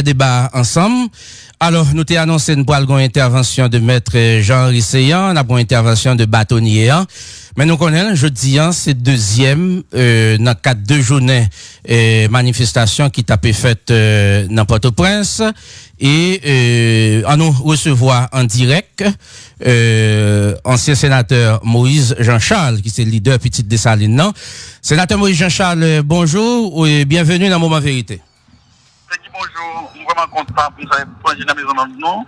fait débat ensemble. Alors, nous t'ai annoncé une intervention de maître Jean-Henri Seyan, une intervention de bâtonnier. Mais nous connaissons, jeudi, c'est deuxième, dans cadre de journées, manifestation qui t'a faite, dans Port-au-Prince. Et, on nous recevoir en direct, ancien sénateur Moïse Jean-Charles, qui est le leader Petite Dessalines, non? Sénateur Moïse Jean-Charles, bonjour et bienvenue dans Moment Vérité. Bonjour, je suis vraiment content pour nous dans la maison de nous.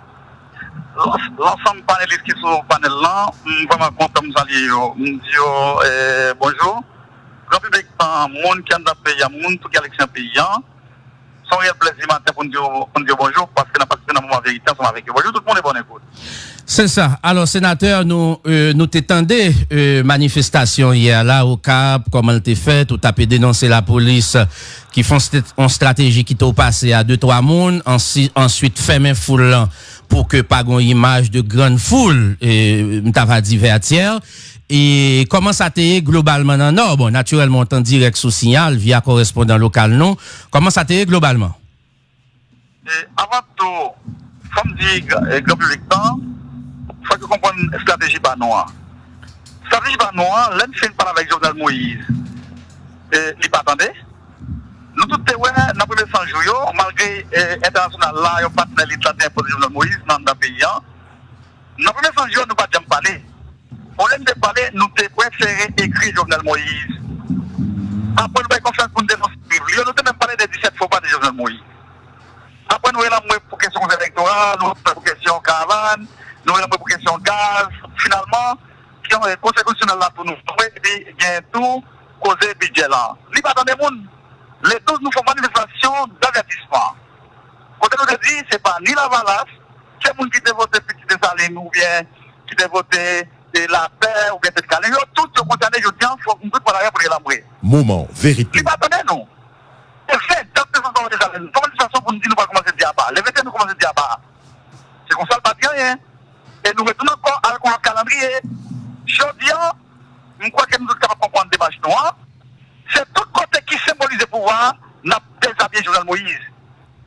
L'ensemble des panélistes qui sont au panel là, je suis vraiment content de nous saluer. Je dis bonjour. Grand public, le monde qui est dans le pays, le monde qui est dans le pays, c'est un réel plaisir pour nous dire bonjour parce que nous participons dans le moment vérité ensemble avec eux. Bonjour, tout le monde est bon écoute. C'est ça. Alors, sénateur, nous t'étendez manifestation hier là au Cap, comment elle t'est faite, ou t'as pu dénoncer la police qui font une stratégie qui t'a passé à 2-3 mondes, ensuite fermer foule pour que pas une image de grande foule, t'as divertir. Et comment ça t'est globalement dans le Nord? Bon, naturellement, on est en direct sous signal via correspondant local, non? Comment ça t'est globalement? Avant tout, comme dit grand public, il faut que vous compreniez la stratégie banois. La stratégie banois, l'un fait une parole avec Jovenel Moïse. Il pas attendez. Nous tous, dans le premier 100 jours, malgré l'international là, il y a un partenaire qui a imposé Jovenel Moïse dans le pays. Dans le premier 100 jours, nous ne pouvons pas parler. Au lieu de parler, nous préférons écrire Jovenel Moïse. Après, nous avons confiance pour nous dénoncer. Nous avons même parlé des 17 faux pas de Jovenel Moïse. Après, nous avons pour question électorale, nous avons pour question caravane, nous avons pour question gaz. Finalement, qui ont le conseil constitutionnel là pour nous. Il y a tout causé budget là. Il n'y a pas de monde. Les 12 nous font manifestation d'avertissement. Quand on nous dit, ce n'est pas ni la valace, c'est le monde qui a voté Petite Dessalines ou bien qui a voté la paix ou bien cette calme. Tout ce qu'on a dit, je dis, il faut qu'on puisse parler pour l'élaborer. Moment, vérité. Il va attendre, non. Et fait, dans ce sens, Dessalines, comment une façon pour nous dire, nous va commencer à dire à bas. Les vétérans nous commencent à dire à bas. C'est qu'on ne pas bien, hein. Et nous retournons encore avec un calendrier. Je dis, je crois que nous sommes capables de comprendre des matchs noirs. C'est tout côté qui symbolise le pouvoir, n'a déshabillé Jovenel Moïse.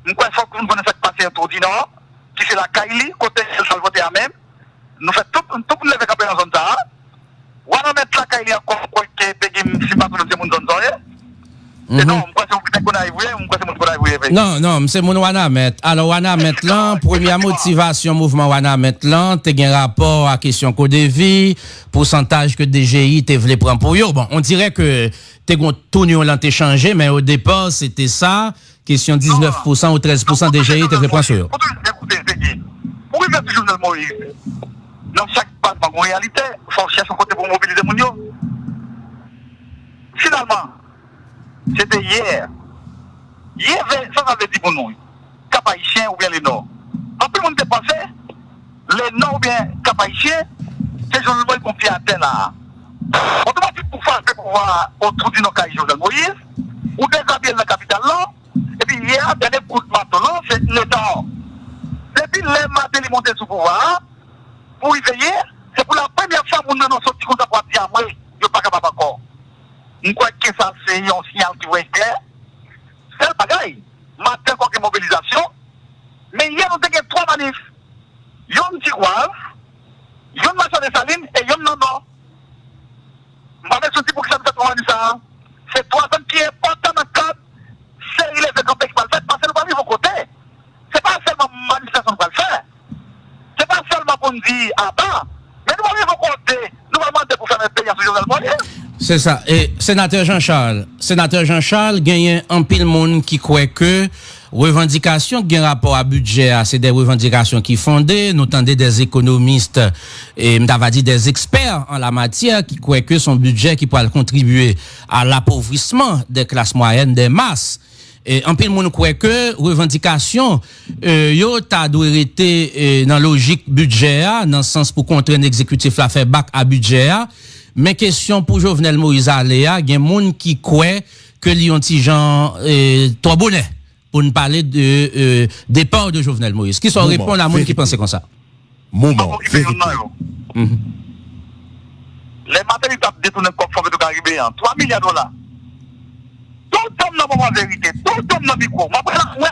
Nous croyons qu'il faut que nous connaissions cette passé autour du Nord, qui c'est la Kaili, côté de voter à même. Nous faisons tout pour lever la dans la zone là. On va mettre la Kaili encore pour que si pas tout le monde dans la zone. Et non, je crois que c'est qu'on a évolué, je crois que c'est qu'on a évolué. Non, c'est mon Wanamet. Alors, Wanamet là, première motivation, mouvement Wanamet là, t'es un rapport à question code de vie, pourcentage que DGI t'es voulu prendre pour eux. Bon, on dirait que t'es tout nous l'ont changé, mais au départ, c'était ça, question 19% ou 13% DGI t'es voulu prendre sur eux. Écoutez, pour y mettre Jovenel Moïse, dans chaque pas en réalité, il faut chercher un côté pour mobiliser mon yo. Finalement, c'était hier. Hier, ça avait dit pour nous, Cap Haïtien ou bien les Nord. En plus, on était pensé, les Nord ou bien Cap Haïtien, c'est Jovenel Moïse confié à terre là. Automatiquement, pour faire le pouvoir autour du Nord Jovenel Moïse, ou déshabiller la capitale là, et puis hier, dernier coup de marteau là, c'est l'État. Depuis les matins, ils montent sous pouvoir, pour y veiller, c'est pour la première fois que nous avons sorti comme ça pour dire à moi, je ne suis pas capable encore. Je crois que ça, c'est un signal qui va être clair. C'est le bagaille. Matin, quoi que mobilisation. Mais hier, nous avons 3 manifs. Yon Tigouave, Yon Machin de Saline et Yon Nando. Je vais sortir pour que ça me fasse ça. C'est 3 hommes qui est important dans le cadre. C'est les économiques qui vont le faire. Parce que nous ne pouvons pas côté. Ce n'est pas seulement une manifestation qui va le faire. Ce n'est pas seulement pour nous dire à bas. Mais nous allons côté. Nous allons demander pour faire un pays en Jovenel Moïse. C'est ça. Et sénateur Jean-Charles, gagne un pile monde qui croit que revendications qui ont rapport à budget, c'est des revendications qui fondées, nous tendez des économistes et m'avait dit des experts en la matière qui croient que son budget qui pourrait contribuer à l'appauvrissement des classes moyennes, des masses. Et en pile monde croit que revendication yo ta doit été dans logique budget dans le sens pour contraindre l'exécutif la faire bac à budget. Mais question pour Jovenel Moïse Aléa, il y a des gens qui croient que Lyon Tijan trop bonnet pour ne parler de départ de Jovenel Moïse. Qui sont répondre à gens qui pensent comme ça? Moment. Les matins, ils tapent détourner le coffre de Caribéen. 3 milliards de dollars. tout homme dans le moment vérité, tout homme dans le micro. Moi,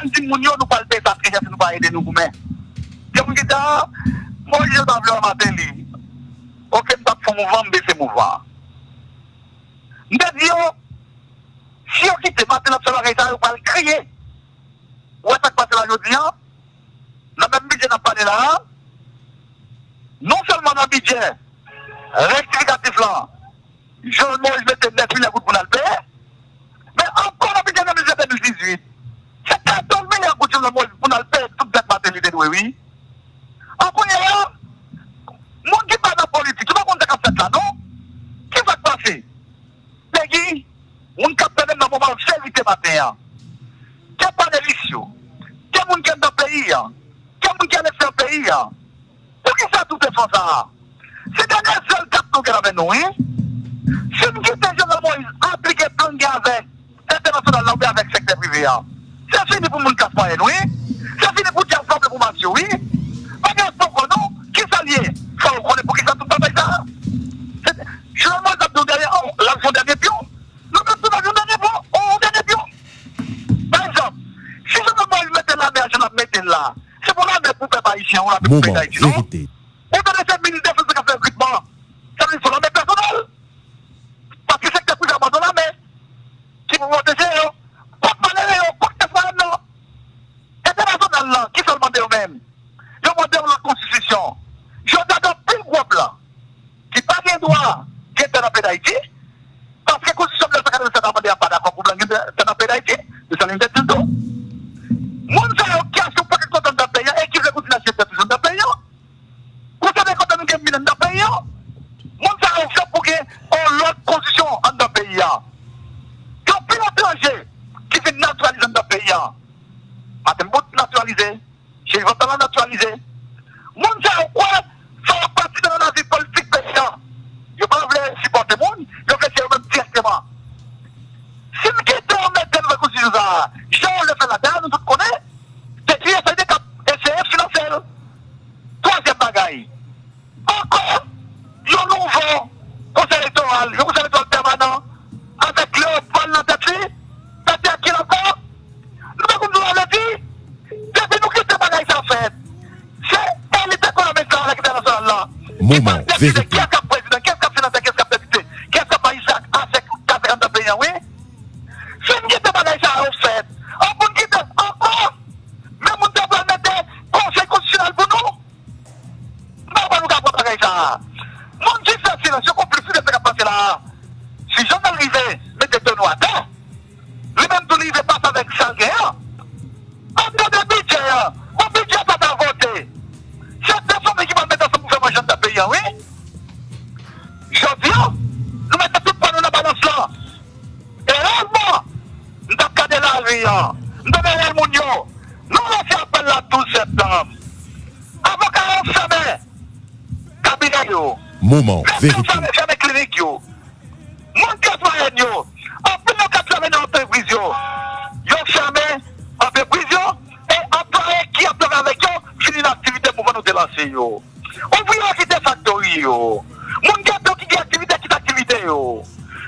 je dis, nous parlons de ça, nous ne pas aider nous vous-même. Je me dis, moi, je suis dans le matin, ok, je vais faire mouvement, mais c'est mouvement. Je dis, si on quitte maintenant, ça va le crier. Où est-ce que passe la journée? Dans le même budget, on n'a pas de là. Non seulement dans le budget rectificatif là, je mettais 9 000 pour le payer, mais encore dans le budget de 2018, c'est 14 milliards pour le payer toute cette maternité, oui. Encore, il y a un monde qui parle de politique, tu vas compter comme ça, non? Qui va passer? Les gars, on capte même dans le moment de vérité matin. Qui pas de l'issue? Qui est qui est dans le pays? Qui est qui est laissé le pays? Pour qui ça tout est fait ça? C'est dernier seul cap nous avons nous, hein? Si nous quittons Jovenel Moïse, appliquer plan de avec international là avec le secteur privé, c'est fini pour nous casser, oui? C'est fini pour dire ensemble pour Mathieu, oui? Pas de sport, non? Qui s'allie? Ça, on connaît pour qui ça tout le temps ça? Je me demande de derrière l'action dernier pion. Nous mettons tout l'action dernier pion, on dernier pion. Par exemple, si Jovenel Moïse mettait la mer, je la mettais là. C'est pour la mer pour faire haïtien, on l'a fait pour faire haïtien, non? On donne ces ministres de défense qui fait recrutement. Ça veut dire que c'est la mer personnelle. Parce que c'est que vous abandonnez la mer. Qui vous protéger, pas de malheur, pas de problème, non. International là, qui se demandent eux-mêmes. Ils ont demandé la constitution. Je donne un plus groupe là, qui n'a pas de droit qui est dans le pays d'Haïti. Parce que la constitution de 1947 n'a pas d'accord pour le dans le pays d'Haïti. De ça, l'indemnité de tout. Moi, je sais qui a ce pas content dans le pays et qui veut continuer à acheter tout dans le pays. Vous savez quand on a mis dans le pays, moi, je sais pour qu'il y ait l'autre constitution dans le pays. Il y a plus d'étrangers qui viennent naturaliser dans le pays. Madame Bout naturalisé, chez Votalan naturalisé. Moi, je sais quoi, ça va partir dans la vie politique pays. Je ne veux pas supporter le monde, je veux faire même directement. Si nous quittons maintenant la constitution, je le fais là-dedans, nous tous connaissons, c'est qui essaie de financer. Troisième bagaille. Encore, il y a un nouveau conseil électoral, le conseil électoral permanent, avec le Paul Lantatli, c'est à qui encore? Nous avons dit, depuis nous quittons bagaille sans fait. C'est elle était qu'on a mis ça à l'international là. Moment, vérité. Qui est le président, qui est le sénateur, qui est le député, qui est le pas Isaac, avec 40 pays, oui? Si nous quittons bagaille ça en fait, on peut quitter encore, mais nous devons mettre conseil constitutionnel pour nous. Non, nous avons pas ça. Mon Dieu, c'est silence, je comprends plus de ce qui a passé là. Si j'en arrive, mettez deux noix à terre. Lui-même, tout livre passe avec Salguer. En temps de budget, mon budget pas à voter. C'est personne qui va mettre ça pour faire manger dans le pays, oui? Je dis, nous mettons tout pour nous dans la balance là. Et réellement, nous avons gardé la vie, nous avons gardé le monde. Nous laissons appel là tout septembre. Avocat enfermé. Cabinet yo. Moment, vérité. Fermé clinique yo. Mon citoyen yo. En plus de 80 dans l'entreprise yo. Yo fermé entreprise yo. Et employé qui a pleuré avec yo. Fini l'activité pour nous délancer yo. Ouvrier qui était factory yo. Mon gâteau qui dit activité qui d'activité yo.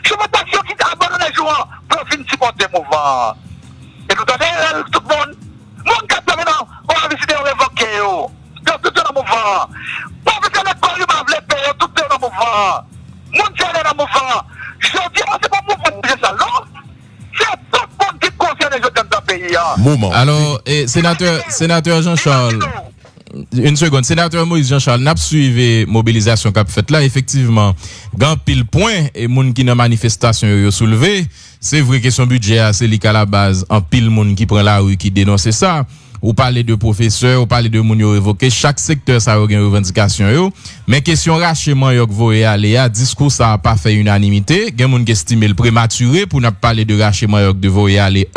Je me taxe qui abandonne les joueurs pour finir supporter le mouvement. Et nous donnons tout le monde. Mon gâteau maintenant, on va visiter, on va évoquer yo. Tout est dans le mouvement. Pour que l'école, il m'a voulu payer, tout est dans le mouvement. Mon Dieu est dans le mouvement. Je dis, c'est pas le mouvement de ça, non? C'est tout le monde qui concerne les gens dans le pays. Moment. Alors, sénateur Jean-Charles, une seconde, sénateur Moïse Jean-Charles, n'a pas suivi mobilisation qu'a fait là, effectivement, grand pile point, et moun qui dans manifestation yo soulevé, c'est vrai que son budget, c'est li à la base, en pile moun qui prend la rue, qui dénonce ça. Ou parler de professeurs, ou parler de moun yo évoqué, chaque secteur ça a une revendication yo, mais question rachement yo voye aller à discours ça a pas fait unanimité, gen moun qui estime le prématuré pour n'a parler de rachement yo de voye aller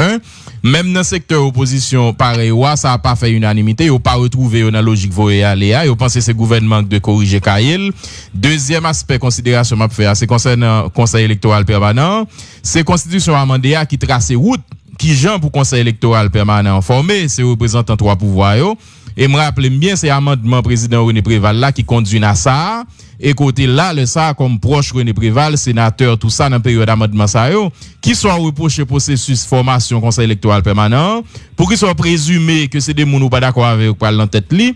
même dans secteur opposition pareil ça a pas fait unanimité, yo pas retrouvé dans logique voye aller yo pense c'est gouvernement de corriger Kael. Deuxième aspect considération m'a fait c'est concernant conseil électoral permanent, c'est constitution amendée qui trace route qui Jean pour conseil électoral permanent formé, c'est représentant trois pouvoirs yo. et me rappelle bien c'est amendement président René Préval là qui conduit à ça et côté là le ça comme proche René Préval sénateur tout ça dans période amendement ça yo qui soit reproché processus formation conseil électoral permanent pour qu'ils soient présumés que c'est des moun ou pas d'accord avec pour dans tête li.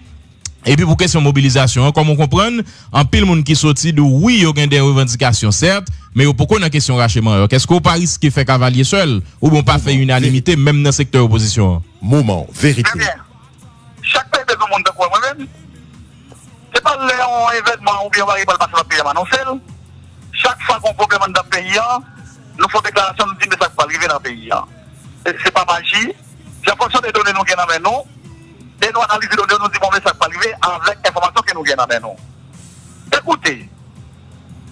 Et puis pour question mobilisation, comme on comprend, en pile monde qui sorti de oui, il y a des revendications certes, mais pourquoi dans question rachement? Qu'est-ce qu'on pas risquer faire cavalier seul ou bon pas faire unanimité même dans le secteur opposition? Moment, vérité. Très bien. Chaque pays de monde de quoi moi-même. C'est pas un événement ou bien on va passer dans le pays à non seul. Chaque fois qu'on problème dans le pays, nous faisons déclaration nous disons que ça va arriver dans le pays. C'est pas magie. C'est en fonction des données nous gagnons avec nous. Et nous analysons les données, nous disons que ça va arriver avec l'information que nous gagnons avec nous. Écoutez,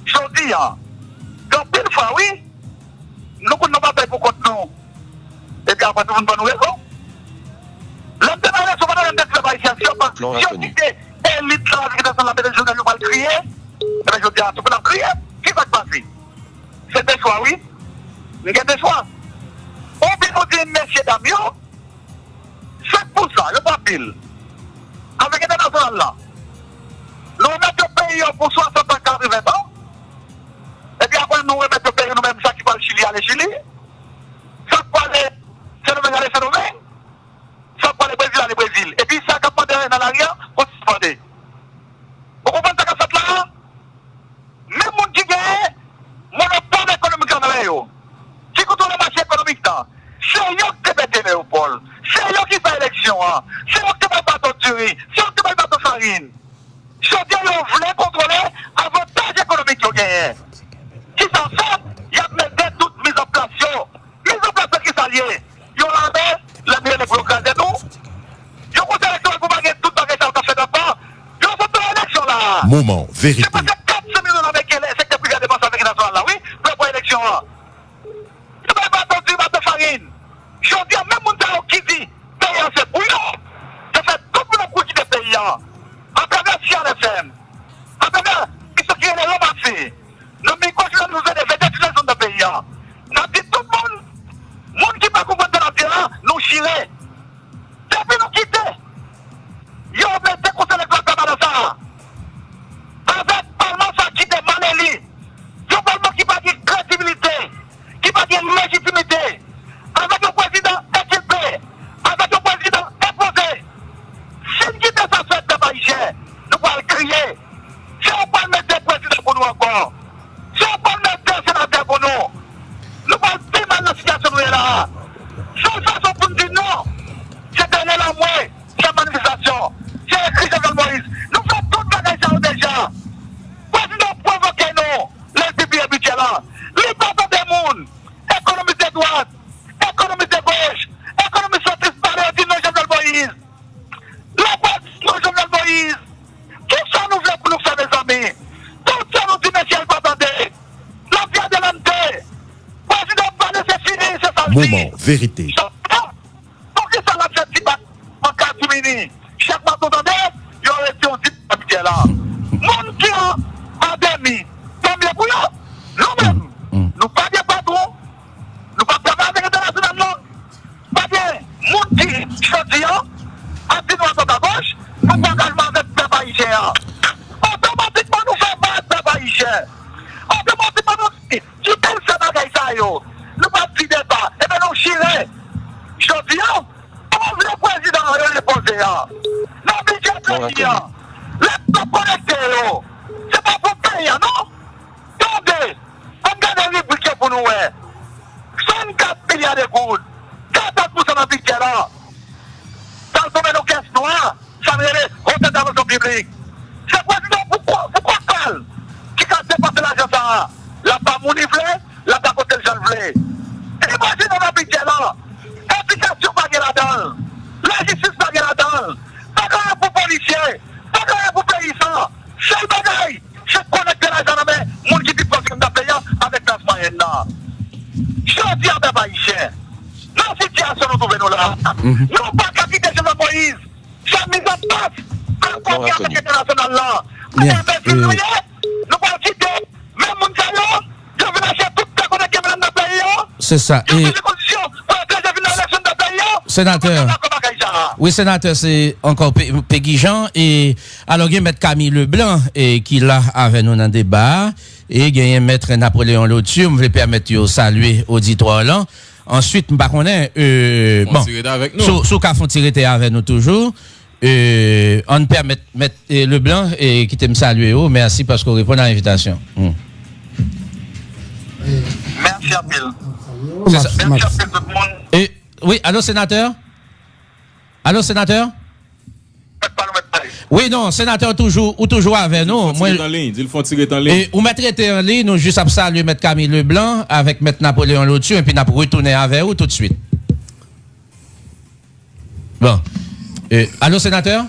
je dis, quand une fois, oui, nous ne pouvons pas payer pour compte nous. Et puis après, tout le monde va nous raison. L'intérêt, c'est pas l'intérêt si on dit que l'élite là, qui est dans la belle journée, nous va le crier, et bien je dis, tu peux le crier, qui va te passer? C'est des choix, oui. Il y a des choix. On peut nous dire, messieurs, dames, c'est pour ça, le pas pile. Avec l'international là. Nous mettons le pays pour 60 ans, 80 ans. Et puis après, nous remettons le pays nous-mêmes, ça qui parle Chili, aller Chili. Ça parle phénomène, aller phénomène. Ça parle Brésil, aller Brésil. Et puis ça, quand on est dans l'arrière, on se demande. Vous comprenez ça que ça là? Même mon qui gagne, monopole économique dans l'aéro. Qui contrôle le marché économique là? C'est eux qui pètent Léopold. C'est eux qui font l'élection. C'est eux qui font bateau de tuerie. C'est eux qui font bateau de farine. Je dis qu'ils voulaient contrôler l'avantage économique qu'ils ont gagné. Qui s'en fait, il y a mis toute mise en place. Mise en place qui s'allie. Ils ont la meilleure bureaucratie de nous. Ils ont posé l'élection pour gagner tout le temps que fait d'abord. Ils ont fait l'élection là. Moment, vérité. C'est parce que 400 millions avec le secteur privé de dépense avec national là, oui, pour l'élection là. C'est pas bateau de bateau de farine. Je dis même mon qui dit payant c'est bouillon. Ça fait tout le monde qui est payant. À travers CRFM. À travers ce qui est le ramassé. Nous continuons nous aider des décisions de payants. Nous dit tout le monde qui va comprendre la terre, nous chirer. Depuis nous quitter. Ils ont mis des conseils électoraux dans ça. Avec Parlement ça qui est maléli. Un Parlement qui n'a pas de crédibilité. Qui n'a pas de légitimité. Avec le président équipé, avec le président imposé. Si nous quittons ça, c'est de Baïgé, nous allons le crier. Si on peut mettre des présidents pour nous encore, si on peut mettre des sénateurs pour nous, nous allons plus mal la situation nous est là. Seule façon pour nous dire non, c'est donner la moelle, c'est manifestation, c'est écrit Jovenel Moïse. Nous faisons toute la nation déjà. Président provoquez nous, les bibis et budget là. Liberté des mondes, économie des droites. Économie de gauche, économie centriste par le non Jovenel Moïse. La boîte non Jovenel Moïse. Tout ça nous veut pour nous faire des amis. Tout ça nous dit, monsieur, il va attendre. La vie de l'année. Président Palais, c'est fini, c'est ça. Moment, vérité. Pour que ça l'a fait si bas en cas de mini. Chaque fois qu'on entendait, il y aurait été un type habituel là. Mon qui a demi, comme les bouillons, nous-mêmes, nous pas des patrons. Nous ne pouvons pas avec l'international. Pas bien. Mon qui, je dis, à dit nous à gauche, nous engagement avec le peuple haïtien. Automatiquement, nous faisons battre le peuple haïtien. Automatiquement, nous disons, tu t'es le Sénat ça, yo. Nous ne pouvons pas dire pas. Et bien, nous chirons. Je dis, comment le président a répondu, non, budget président. Laisse-nous connecter, yo. C'est pas pour payer, non? Attendez, on gagne les briquets pour nous, 54 milliards de gouttes, 14% dans le budget là. Dans le domaine de caisse noire, ça me relève haute intervention publique. C'est président, pourquoi parle? Qui a dépassé l'argent ça? La pas mounivelé, la pas côté le janvelé. Imaginez dans le budget là, implication pas là-dedans, la justice pas là-dedans, pas rien pour policiers, pas rien pour paysans. Seul bagaille, c'est connecter l'argent dans les gens qui disent que nous payons avec la moyenne là. Je dis à des Haïtiens, dans la situation nous trouvons là, nous pas qu'à quitter Jovenel Moïse, c'est mise en place, encore avec l'international là. Nous pas quitter, même mon salon, je vais lâcher toute la connexion dans le pays. C'est ça. Et sénateur, Oui, sénateur, c'est encore Peggy Jean. Et alors, il y a M. Camille Leblanc qui là avec nous dans le débat. Et il y a M. Napoléon Lotu. Je vais permettre de saluer l'auditoire là. Ensuite, je ne bon, sous qu'à font tirer avec nous toujours. On permet M. Leblanc qui te me saluer. Merci parce qu'on répond à l'invitation. Merci à Bill. Merci à tout le monde. Oui, allô, sénateur? Allô, sénateur? Oui, non, sénateur toujours avec nous. Moi, ils font tirer en ligne. Et ou mettre en ligne, nous juste à saluer M. Camille Leblanc avec M. Napoléon Lotu et puis nous retourner avec vous tout de suite. Bon. Allô, sénateur?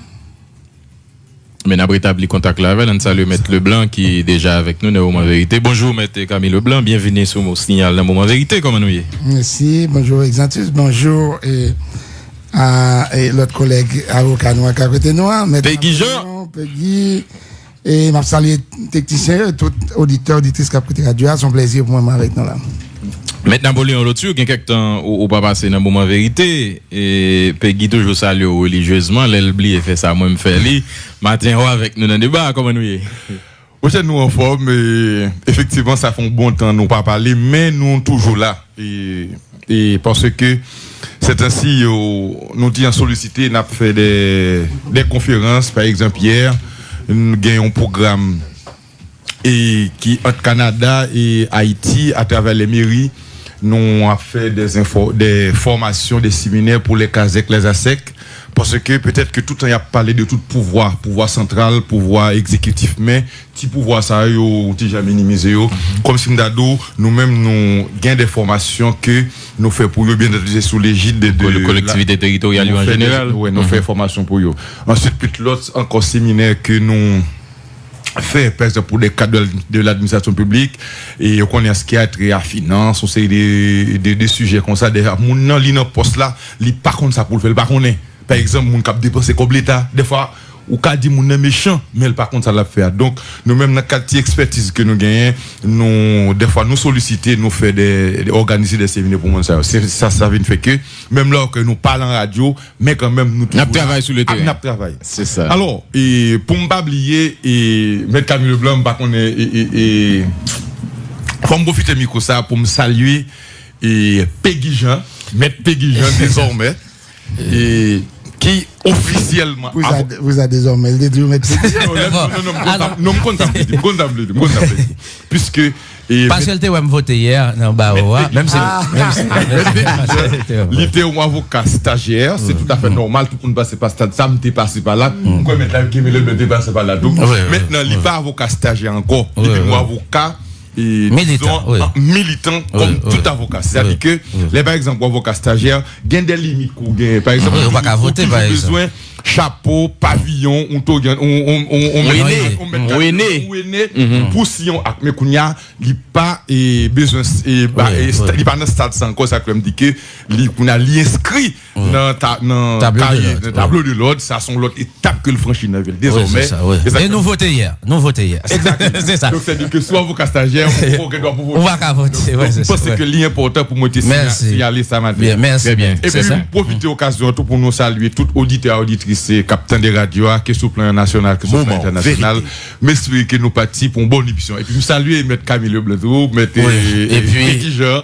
Mais nous avons établi contact là avec, on salue M. Leblanc qui est déjà avec nous dans le moment vérité. Bonjour M. Camille Leblanc, bienvenue sur mon signal dans le moment vérité, comment nous y est? Merci, bonjour Exantus, bonjour à l'autre collègue avocat noir qui a côté noir, Peggy Jean. Peggy, et m'a salué technicien, tout auditeur, auditrice qui a côté radio, c'est un plaisir pour moi avec nous là. Maintenant, Napoléon Lotu, il y a quelques temps où pas passé dans le moment vérité, et Peggy toujours salue religieusement, l'elbli et fait ça, moi me fait lui, matin avec nous dans le débat, comment nous y est? Aujourd'hui, nous en forme, et effectivement, ça fait un bon temps, nous pas parler, mais nous toujours là, et parce que c'est ainsi, nous disons sollicité, nous avons fait des conférences, par exemple hier, nous avons un programme et qui entre Canada et Haïti à travers les mairies. Nous avons fait des formations, des séminaires pour les CASEC, les ASEC, parce que peut-être que tout le temps il a parlé de tout pouvoir central, pouvoir exécutif, mais si pouvoir ça yo jamais minimisé comme si nous-mêmes nous gagnons des formations que nous faisons pour eux bien d'être sous l'égide de collectivités territoriales en général. Oui, nous faisons formation pour eux. Ensuite, puis l'autre encore séminaire que nous fait par exemple pour des cadres de l'administration publique et on connaît ce qui a trait à finance, on sait des sujets comme ça, des mon nan li nan poste là, li pas contre ça pour le faire, pas connaît. Par exemple, mon cap dépenser comme l'État, des fois ou ka dit mon méchant, mais par contre ça l'a fait. Donc nous même dans cadre expertise que nous gagnons, nous des fois nous solliciter, nous faire organiser des séminaires pour moi ça vient fait que même là que nous parlons en radio, mais quand même nous travaillons sur le terrain. Nous travaillons. C'est ça. Alors, et pour me pas oublier et M. Camille Leblanc pas qu'on est faut me profiter micro ça pour me saluer et Peggy Jean, M. Peggy Jean désormais et qui officiellement vous avez désormais le déduit non comptable puisque parce qu'elle était voté hier non bah même si l'idée au avocat stagiaire c'est tout à fait normal tout le monde passe par stade ça m'était passé par là quoi maintenant qui me le dépassé par là donc maintenant il pas avocat stagiaire encore il est avocat et militant comme tout avocat. C'est-à-dire que les par exemple avocat stagiaire gagne des limites qu'on gagne. Par exemple, on va pas voter par exemple. Besoin chapeau, pavillon, on pour si on mais qu'on y a il pas et besoin et il pas dans stade sans quoi ça comme dit que qu'on a l'inscrit dans tableau de l'ordre, ça sont l'autre étape que le franchit dans ville désormais. Et nous voter hier. Exactement. C'est ça. Donc c'est-à-dire que soit avocat stagiaire on va pas voter. Je pense que l'important pour moi c'est signaler ça matin. Merci bien. Et puis profiter occasion tout pour nous saluer tout auditeur auditrice capitaine de radio qui sur le plan national que sur le plan international mais celui que nous partis pour une bonne émission et puis nous saluer M. Camille Leblanc mettre et puis Jean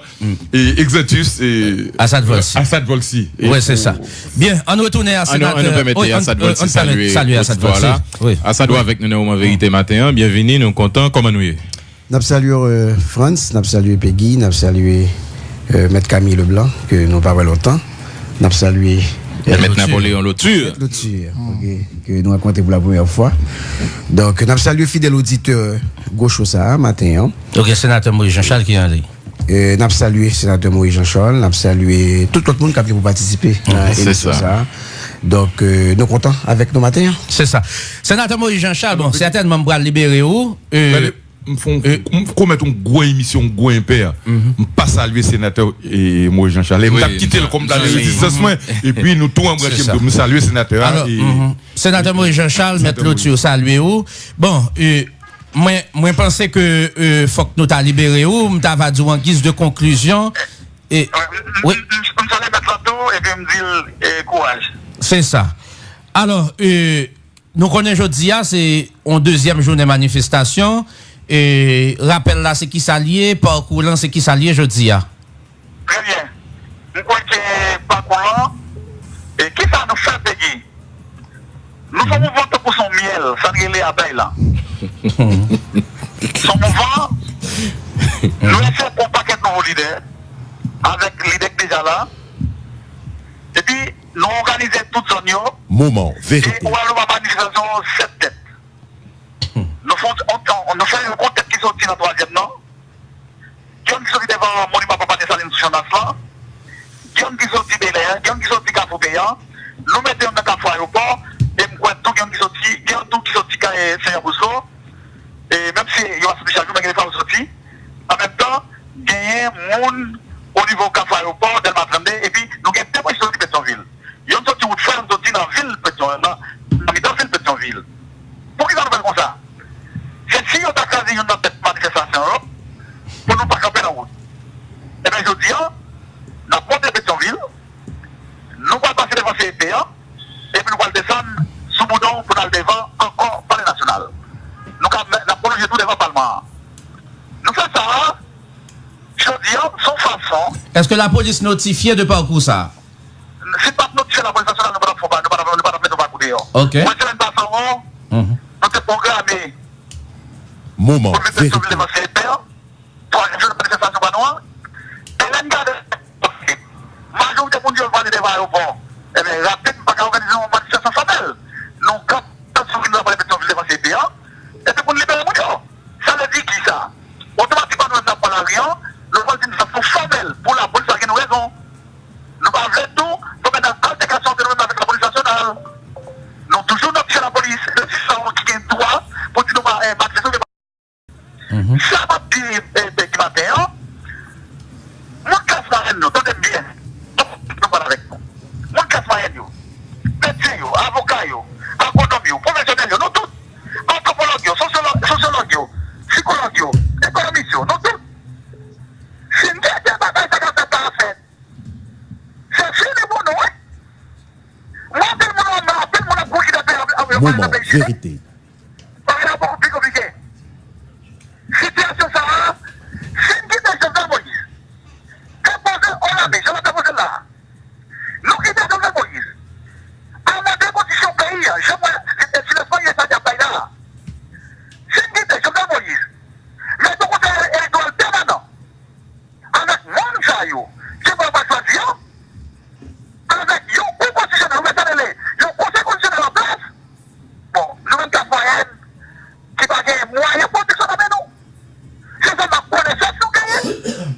et Exantus et Assad Volsi oui c'est ça bien on retourne à Assad on nous permettez Assad Volsi saluer Assad Volsi Assad avec nous au vérité matin bienvenue nous content comment nous n'a salué France n'a salué Peggy n'a salué M. Camille Leblanc que nous pas longtemps n'a salué M. Napoléon Lotu, que nous racontons pour la première fois. Donc, nous saluons fidèle auditeur gauche ça matin. Donc, sénateur Moïse Jean-Charles qui est en ligne. Nous saluons sénateur Moïse Jean-Charles, nous saluons tout le monde qui a pu participer. C'est ça. Donc, nous sommes contents avec nos matins. C'est ça. Sénateur Moïse Jean-Charles, bon, certainement, pour libérer où qu'on mette une grosse émission, un gros impair. Pas saluer sénateur et moi Jean-Charles. On a quitté le comme dans les résistances et puis nous tout embrasser pour nous saluer sénateur. Sénateur Moïse Jean-Charles, mettre l'autre saluer où. Bon, moi pensais que faut que nous t'a libéré où, m'ta va dire en guise de conclusion et oui, on s'allait mettre là-dedans et puis me dire courage. C'est ça. Alors, nous connaissons aujourd'hui, c'est en deuxième journée de manifestation. Et rappel là, c'est qui s'allie, parcours là, c'est qui s'allie aujourd'hui. Très bien. Je crois que parcours là, et qui ça nous fait payer? Nous sommes mouvants pour son miel, ça nous est abeilles là. Son mouvement, nous laissons pour un paquet de nouveaux leaders, avec l'idée déjà là. Et puis, nous organisons tout ça. Moment, Et vérité. on va avoir une manifestation 7 têtes. Nous faisons un contexte qui sortit dans le troisième nom. Qui ont sorti devant le monument Papa de Saline sur Chanasla. Qui ont sorti Belair, qui ont sorti Cafou Payant. Nous mettons dans Cafou Aéroport. Et nous avons tout qui sorti Saint-Bousseau. Et même si il y a un spécial, mais il n'y a pas sorti. En même temps, il y a un monde au niveau Cafou Aéroport, Delma 32. Et puis, nous avons des gens qui sont Pétionville. Ils ont sorti une ferme dans la ville Pétionville. Dans la ville Pétionville. Pour qui ça nous fait comme ça? C'est si on a casé une autre manifestation pour nous pas camper la route. Et bien je dis, nous avons monté Pétionville, nous allons passer devant CEPA, et puis nous allons descendre sous Boudon pour aller devant encore Palais National. Nous allons prolonger tout devant Parlement. Nous faisons ça, je dis, sans façon. Est-ce que la police notifiée de parcours ça? Si pas notifié la police nationale, nous ne pouvons pas mettre nos parcours dehors. Ok. Moi, je ne sais pas ça, nous sommes programmés. Moment, Pour mettre vérité. devant CEPA, pour aller faire une manifestation banois, et là, nous regardons, majorité pour dire qu'on devant l'aéroport. Eh bien, rapidement, pas organiser une manifestation formelle. Nous, quand on se met devant CEPA, et puis pour libérer les gens. Ça veut dire qui ça? Automatiquement, nous n'avons pas rien, nous avons une façon formelle pour la police, avec une raison. Nous avons fait tout pour mettre en altercation avec la police nationale. Nous toujours notre la police, le système qui a un droit pour dire nous manifester. Ça va dire qui matin, moi casse ma haine, attendez bien, nous parlons avec nous. Moi casse ma haine, médecin, avocat, agronomie, professionnel, nous tous, anthropologue, sociologue, psychologue, économiste, nous tous. C'est une guerre de bataille, ça va faire. C'est fini pour nous, hein. Moi, appelle mon abou qui d'appelle Moment, vérité. par exemple, beaucoup plus compliqué. Situation ça, c'est une question de Moïse. Quand on a mis, je vais te là. Nous qui sommes de Moïse. À la déposition pays, je vois, si le foyer ça n'a pas là. C'est une question de Moïse. Mais donc, on a un étoile permanent. Avec mon saillot, je ne vais pas choisir. Avec un coup constitutionnel, un conseil constitutionnel en place. Bon, nous avons une moyenne qui va gagner moyen pour que ça avec nous. C'est ça ma connaissance nous gagnons.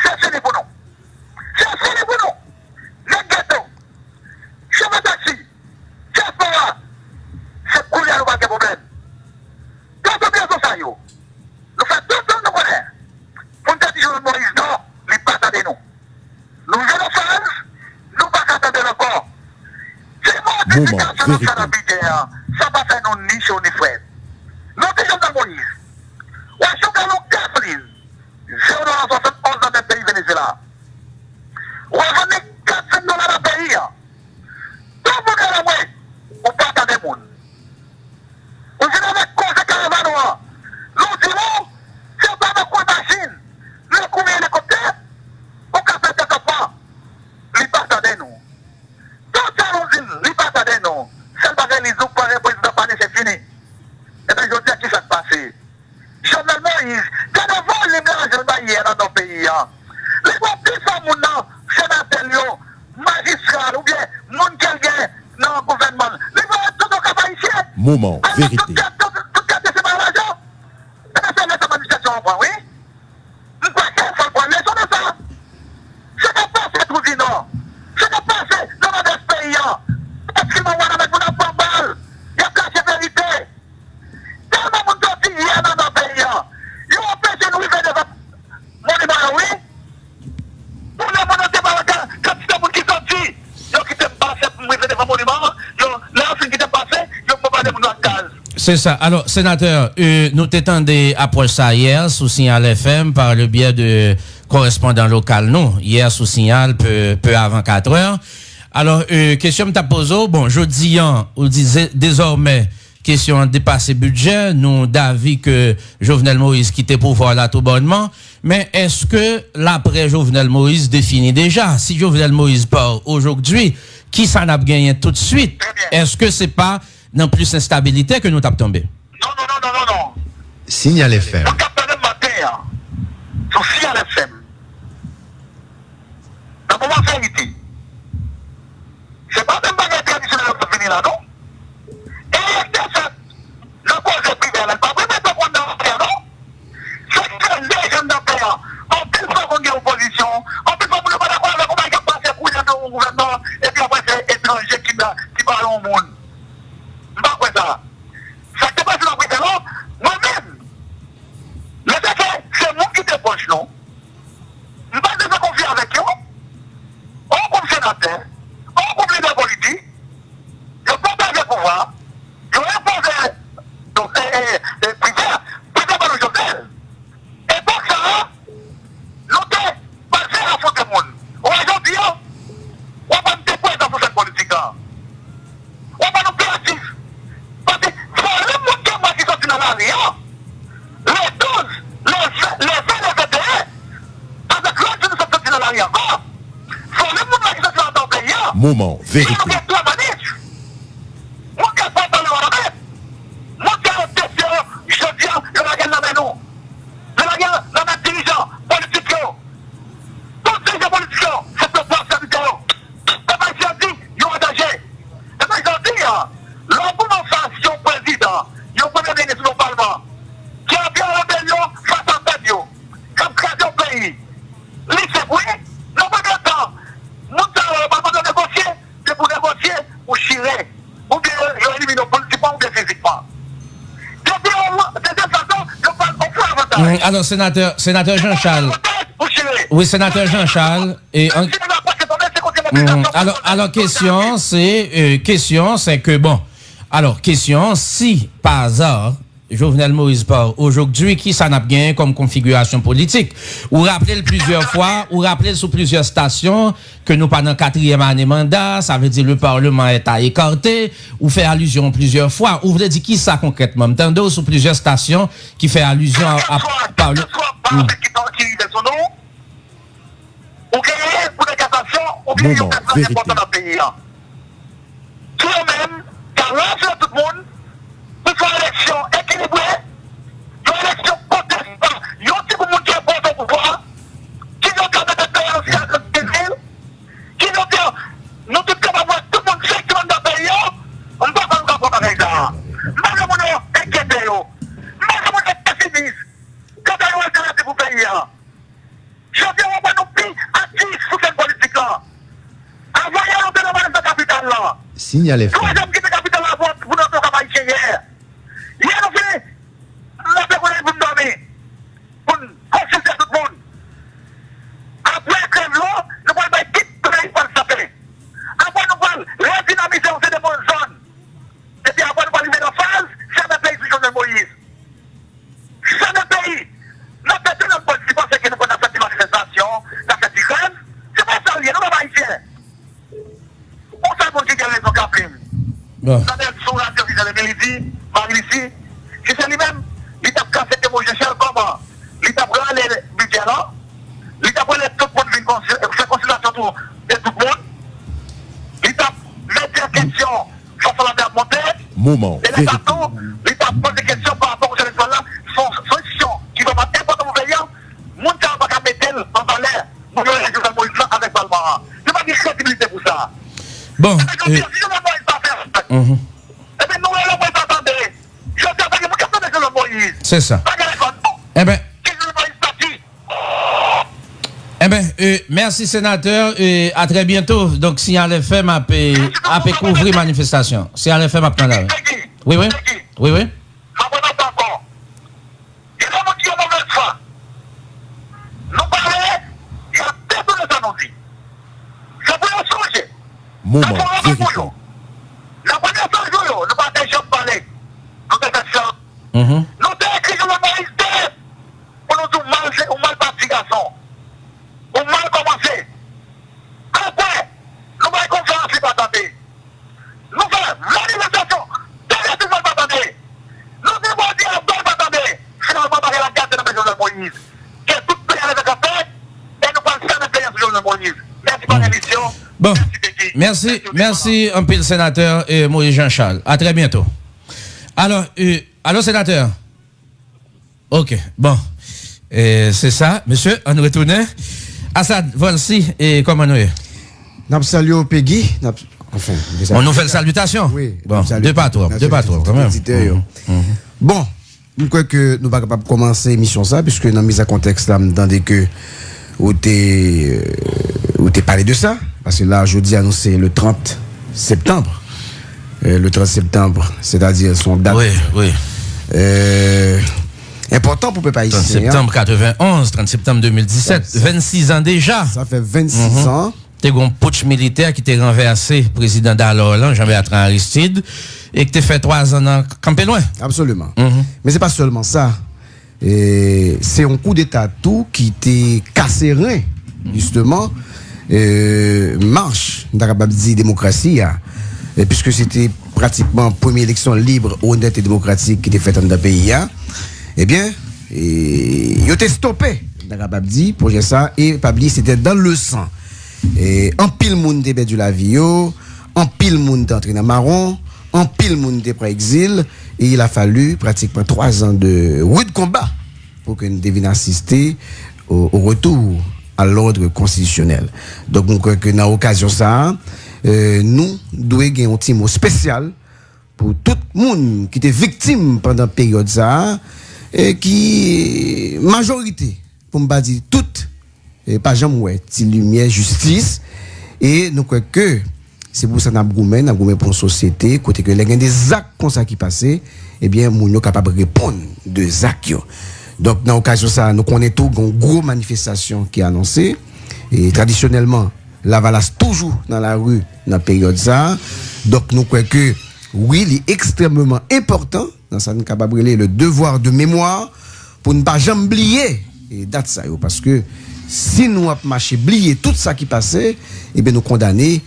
C'est fini pour nous. C'est fini pour nous. Les ghettos, chemin taxi, diaspora, c'est couler à nous pas de problème. Tout bien sur ça, yo. Nous faisons tout ce que nous connaissons. Pour nous dire que Moïse, non, il n'est pas attendez nous. Nous allons faire, nous ne pas attendre encore. C'est moi qui dis que ça va faire nos niches ou ni frères. Nous disons dans Moïse. Washington ou Kathleen, 0,71 dans le pays Venezuela. Ou avant $400 dans le pays. Tout le monde est là, ou pas dans les mondes. Ou si nous avons cause de caravane, nous disons, c'est pas beaucoup de machines. Nous couvrir l'hélicoptère, ou qu'à faire des enfants. Ils partent de nous. Tout ça, nous disons, ils partent de nous. C'est le bagage, les autres, par le président, c'est fini. Et bien, je dis à qui ça se passe. Jovenel Moïse, quand on voit les mélanges hier dans nos pays, les gens qui sont mon sénateur, magistrat ou bien mon quelqu'un dans le gouvernement, les gens tout au cap haïtien. Moment, vérité. Tout cas de ces l'argent. Et bien, c'est la manifestation en point, oui. Nous croyons qu'il faut prendre les gens de ça. C'est pas passé tout dit non. C'est pas passé dans notre pays. Parce qu'ils m'ont dit avec mon enfant balle. Il y a caché vérité. Tellement mon sorti hier dans notre pays. Ils ont empêché nous de faire des monuments, oui. Pour les monuments, quand c'est un monde qui sorti, ils ont quitté passé pour nous faire des monuments. L'enfant qui était passé, ils ont pas des monuments à case. C'est ça. Alors, sénateur, nous t'étendons approche ça hier sous Signal FM par le biais de correspondant local, non. Hier sous Signal, peu avant 4 heures. Alors, question me t'a posé, bon, je dis, on disait désormais, question dépasser budget, nous d'avis que Jovenel Moïse quitte pouvoir là tout bonnement, mais est-ce que l'après Jovenel Moïse définit déjà? Si Jovenel Moïse part aujourd'hui, qui ça n'a gagné tout de suite? Est-ce que c'est pas dans plus instabilité que nous t'avons tombé? Non. Signal FM. On capte le matin, sur Signal FM. Dans mon vérité, c'est pas même pas traditionnel qui venir là, non? Et ça, le projet privé, elle pas vraiment pas prendre dans le non? C'est que les gens dans le pays, on peut pas qu'on ait opposition, on peut pas qu'on pas d'accord avec comment il a passé pour le gouvernement, et puis après c'est étranger qui parle au monde. Pas quoi ça. Ça te passe dans le privé, non? Moi-même, le fait c'est moi qui te poche, non? Je ne vais pas me confier avec eux. On comme sénateur, on comme leader politique, je partage le pouvoir, je impose privé par le Jovenel. Et pour ça, nous sommes passés à fond du monde. Aujourd'hui, on va nous déposer dans cette politique. On va nous faire actifs. Parce que le monde qui sont dans l'arrière, les 12, les 20, les 21, avec l'autre qui sont sortis dans l'arrière encore, sont le monde qui sont dans le pays. Moment, vérité. Alors, sénateur Jean-Charles. Oui, sénateur Jean-Charles. Et alors, question, c'est que bon. Alors, question, si par hasard, Jovenel Moïse part aujourd'hui, qui ça n'a gagné comme configuration politique? Ou rappelez plusieurs fois, ou rappelez sous plusieurs stations que nous pendant 4e année mandat, ça veut dire le Parlement est à écarter, ou fait allusion plusieurs fois. Ou vous voulez dire qui ça concrètement? M'entendez sous plusieurs stations qui fait allusion à Parlement. Ou gagner pour les cassations, ou bien il y a personne important dans le pays. Tout le même, car là, c'est tout le monde, pour faire une élection équilibrée, une élection protestante, il y a aussi beaucoup de monde qui est bon au pouvoir, qui n'ont qu'à mettre le pays en situation de ville, qui n'ont qu'à, nous tous capables de tout le monde secteur dans le pays, on ne peut pas nous rapporter avec ça. Mais le monde est inquiété, mais le monde est pessimiste, quand on est intéressé pour le pays. Je dis, on va nous plus actifs sur cette politique-là. Envoyez nous dans la capitale-là. Signal FM. Troisième qui est capitale là pour notre travail hier. Hier, nous faisons la pécole pour nous dormir. Pour consulter tout le monde. Après la crève là, nous allons mettre tout le pays pour le saper. Après, nous allons redynamiser aussi des bonnes zones. Et puis après, nous allons mettre en phase, c'est un pays sur Jovenel Moïse. C'est un pays. Nous faisons notre politique parce que nous avons fait des manifestations, nous avons fait des grèves. C'est pas ça, nous ne sommes pas haïtiens. On sait qu'on dit qu'il y a les Caplim. Bon. Ça veut dire sur la télévision de Mélodie, Marie-Lucie, qui c'est lui-même, il t'a cassé des mots, je sais comment. Il t'a pris les budgets là, il t'a pris tout le monde, faire consultation de tout le monde, il t'a mis des questions face à la mer montée, Moment, et les vérité. bateaux, il t'a posé des questions par rapport aux élections là, sont questions qui vont être importantes pour le pays, mon temps va pas mettre en valeur pour le Jovenel Moïse avec Balmara. C'est pas une crédibilité pour ça. Bon. Si je ne vois pas faire, eh bien, nous, on ne va pas attendre. Je sais pas que vous captez le Moïse. C'est ça. Pas de réponse. Eh ben, Qui je ne merci sénateur et à très bientôt. Donc, Signal FM a couvrir manifestation. Signal FM a prendre la rue. Oui. Moment, vérité. La première fois, nous ne pas déjà parler. Nous avons écrit le Moïse pour nous dire mal parti garçon. Ou mal commencé. Après, nous avons confiance. merci un peu le sénateur Moïse Jean-Charles. À très bientôt. Alors, allô sénateur. Ok, bon. C'est ça, monsieur, on retourne. Assad, voici, et comment nous est? Nous saluons Peggy. Enfin, on nous fait une salutation. Oui. Bon, deux pas trop, quand même. Bon, je crois que nous ne sommes pas capables de commencer l'émission ça, puisque dans la mise à contexte, là, nous que où t'es parlé de ça, parce que là, je dis annoncé le 30 septembre. Le 30 septembre, c'est-à-dire son date. Oui. Important pour Peuple haïtien. 30 septembre 91, 30 septembre 2017, 26 ans déjà. Ça fait 26 ans. T'es un putsch militaire qui t'est renversé, président d'alors, Jean-Bertrand Aristide, et que t'es fait 3 ans dans Campé loin. Absolument. Mais c'est pas seulement ça. C'est un coup d'état tout qui t'est cassé rein, justement, marche, d'Arababdi démocratie, puisque c'était pratiquement première élection libre, honnête et démocratique qui était faite dans le pays. Eh bien, il a été stoppé, d'Arababdi, pour dire ça, et Pabli, c'était dans le sang. Et en pile monde de perdu la vie, en pile monde d'entré dans marron, en pile monde de pré-exil, et il a fallu pratiquement 3 ans de rude combat pour que nous devions assister au retour à l'ordre constitutionnel. Donc, nous croyons que dans l'occasion ça, nous devons avoir un petit mot spécial pour tout le monde qui était victime pendant la période ça, et qui, majorité, pour me dire toute, pas jamais, lumière, justice, et nous croyons que c'est pour ça que nous avons pour une société, côté que les des actes comme ça qui passaient, eh bien, nous sommes capables de répondre de actes. Donc, dans l'occasion ça, nous connaissons tout, une grosse manifestation qui est annoncée, et traditionnellement, la valasse toujours dans la rue, dans la période ça. Donc, nous croyons que, oui, il est extrêmement important, dans ça, nous sommes capables de le devoir de mémoire, pour ne pas jamais oublier, et date ça, parce que, si nous avons marché, oublié tout ça qui passait, eh bien nous condamner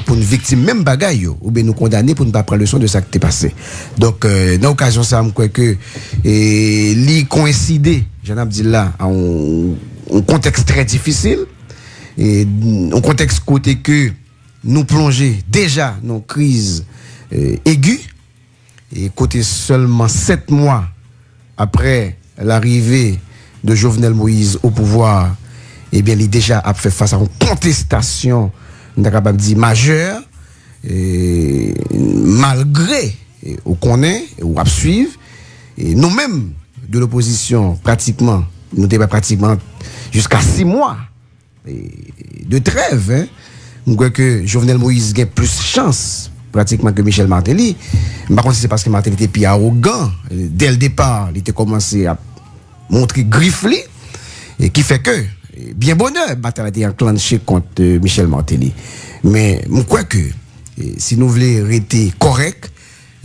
pour une victime même bagaille, ou bien nous condamner pour ne pas prendre leçon de ça qui t'est passé. Donc, dans l'occasion, ça, je crois que l'y coïncider, j'en ai dit là, en contexte très difficile, et en contexte côté que nous plongeons déjà dans une crise aiguë, et côté seulement 7 mois après l'arrivée de Jovenel Moïse au pouvoir, eh bien, il déjà a fait face à une contestation, majeure, malgré, ou qu'on est, ou à suivre, et nous-mêmes, de l'opposition, pratiquement, nous étions pratiquement jusqu'à 6 mois de trêve, hein. Nous croyons que Jovenel Moïse a plus chance, pratiquement, que Michel Martelly. Par contre, c'est parce que Martelly était plus arrogant. Dès le départ, il était commencé à montrer griffli, et qui fait que, bien bonheur, bataille a été enclenchée contre Michel Martelly. Mais je crois que si nous voulons rester corrects,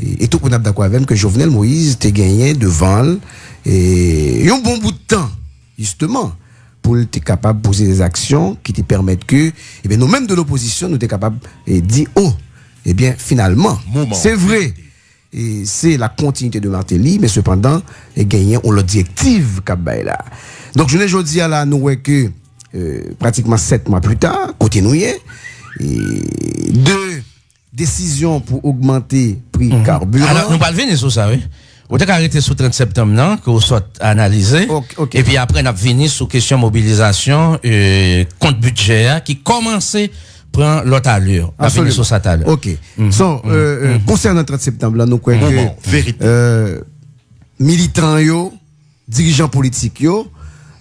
et tout le monde est d'accord avec que Jovenel Moïse a gagné devant et un bon bout de temps, justement, pour être capable de poser des actions qui te permettent que nous-mêmes de l'opposition, nous sommes capables de dire, oh, eh bien, finalement, c'est vrai. Et c'est la continuité de Martelly, mais cependant, les gagnants ont l'objectif là. Donc, je ne dis à la nous que pratiquement 7 mois plus tard, côté nous y est, 2 décisions pour augmenter prix carburant. Alors, nous parlons venir sur ça, oui. On a arrêté sur 30 septembre, non, que vous soit analysé. Okay. Et puis après, on a fini sur question mobilisation, compte budget, qui commençait prend l'autre allure. On a fini sur ça tout à l'heure. Ok. Concernant 30 septembre, là, nous croyons que militants, dirigeants politiques,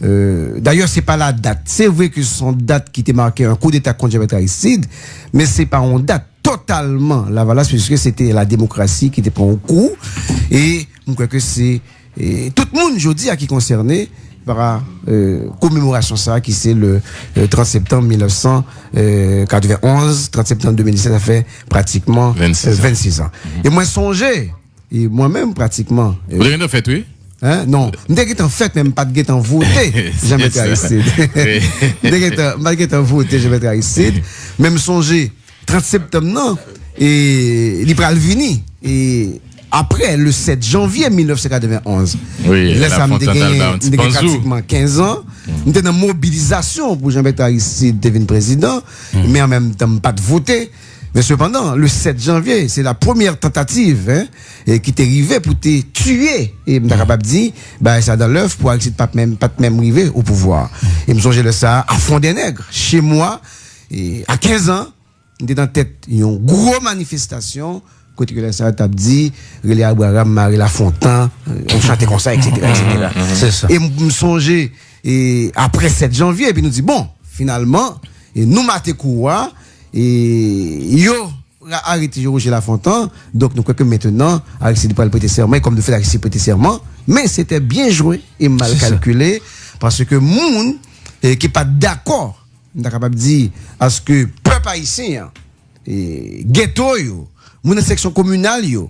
d'ailleurs, c'est pas la date. C'est vrai que ce sont dates qui étaient marquées un coup d'état contre Jean-Bertrand Aristide, mais c'est pas une date totalement la valace, puisque c'était la démocratie qui était pris en coup. Et je crois que c'est tout le monde, je dis, à qui concerné par commémoration ça, qui c'est le 30 septembre 1991, 30 septembre 2017, ça fait pratiquement 26 ans. Et moi, songez, et moi-même pratiquement. Vous l'avez fait, oui? Hein? Non, m'dé en fait même pas de voté, jamais Aristide. M'dé pas voté, jamais Aristide. Même songer 30 septembre non et Libral Vini et après le 7 janvier 1991. Oui, là ça me pratiquement 15 ans. Nous étions dans mobilisation pour Jean-Bertrand Aristide devenir président, mais en même temps pas de voter. Mais cependant, le 7 janvier, c'est la première tentative et qui t'est arrivée pour te tuer. Et m'ta capable dit, ça dans l'œuf pour essayer de pas même arriver au pouvoir. Et me songer de ça à fond des nègres. Chez moi, et à 15 ans, j'étais dans tête une grosse manifestation. Côté que ça t'a dit, Relais Abraham, Marie Lafontaine, on chantait comme ça, etc. C'est ça. Et me songer, et après 7 janvier, et puis nous dit, bon, finalement, et nous maté quoi, et yo arrêté Roger Lafontaine, donc nous croyons que maintenant Aristide pas le prêter serment comme de fait Aristide prêter serment, mais c'était bien joué et mal calculé parce que moun qui pas d'accord, on est capable de dire à ce que peuple haïtien et ghetto yo, moun section communale yo,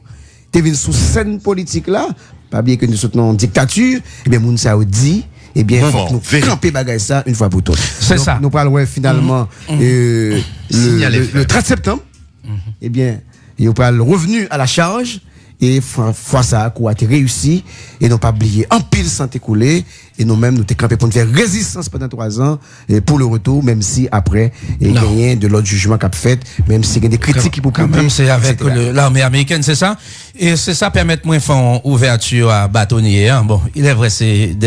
t'es venu sous scène politique là, pas bien que nous soutenons dictature, et bien moun ça dit eh bien, il faut que nous camper bagay ça une fois pour toutes. C'est ça. Nous parlons finalement le 30 septembre. Eh bien, il parle revenu à la charge et fois ça quoi a été réussi et non pas oublier en pile sans écouler et nous-mêmes nous t'es campé pour faire résistance pendant 3 ans et pour le retour même si après il y a rien de l'autre jugement qu'a fait même si il y a des critiques qui pour quand même c'est avec l'armée américaine c'est ça et c'est ça permet moins faire ouverture à bâtonnier hein. Bon il est vrai c'est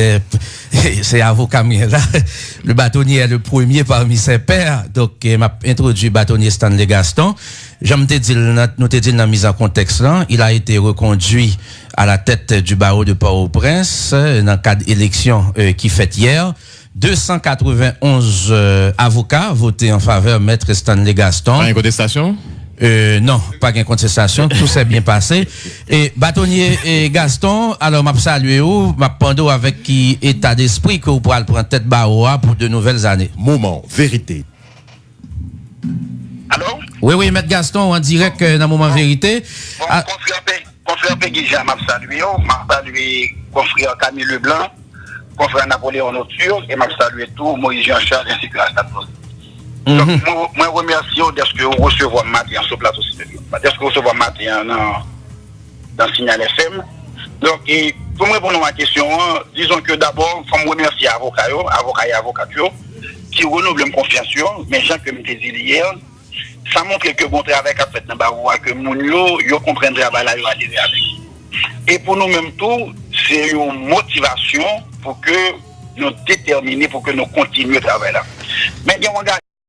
avocat là le bâtonnier est le premier parmi ses pairs donc m'a introduit bâtonnier Stanley Gaston j'aime te dire nous te dit dans mise en contexte là il a été reconduit à la tête du barreau de Port-au-Prince dans le cadre d'élection qui fait hier. 291 avocats votés en faveur de Maître Stanley Gaston. Pas une contestation? Non, pas une contestation, tout s'est bien passé. Et bâtonnier et Gaston, alors m'a salué ou m'a pando avec qui état d'esprit que vous pourrez prendre tête barreau pour de nouvelles années. Moment vérité. Allô? Oui, Maître Gaston, en direct dans Moment Vérité. Bon, confrère Péguija m'a salué, confrère Camille Leblanc, confrère Napoléon Noture, et m'a salué tout, Moïse Jean-Charles, ainsi que la Stapos. Donc, moi, remercie de ce que vous recevez matin sur le plateau, de ce que vous recevez matin dans Signal FM. Donc, et pour me répondre à ma question, disons que d'abord, il faut me remercier avocats et avocatures, qui renouvellent ma confiance, mais gens que je me dit hier, ça montre que bon travail qu'a fait dans Baroua, que mon yo comprend le travail là, yo adhéré avec. Et pour nous-mêmes tout, c'est une motivation pour que nous déterminer, pour que nous continuions le travail là. Mais bien,